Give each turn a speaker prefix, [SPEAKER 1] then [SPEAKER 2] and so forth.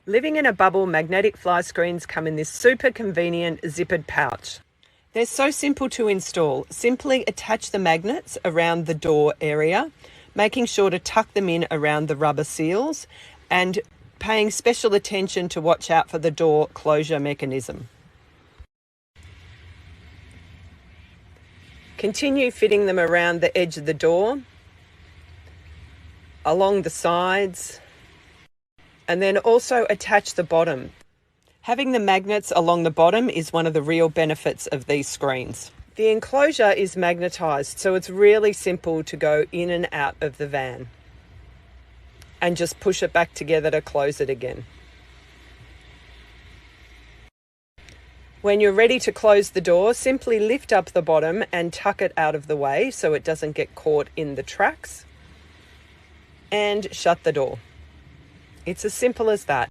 [SPEAKER 1] Living in a bubble, magnetic fly screens come in this super convenient zippered pouch. They're so simple to install. Simply attach the magnets around the door area, making sure to tuck them in around the rubber seals and paying special attention to watch out for the door closure mechanism. Continue fitting them around the edge of the door, along the sides, and then also attach the bottom. Having the magnets along the bottom is one of the real benefits of these screens. The enclosure is magnetised, so it's really simple to go in and out of the van and just push it back together to close it again. When you're ready to close the door, simply lift up the bottom and tuck it out of the way so it doesn't get caught in the tracks, and shut the door. It's as simple as that.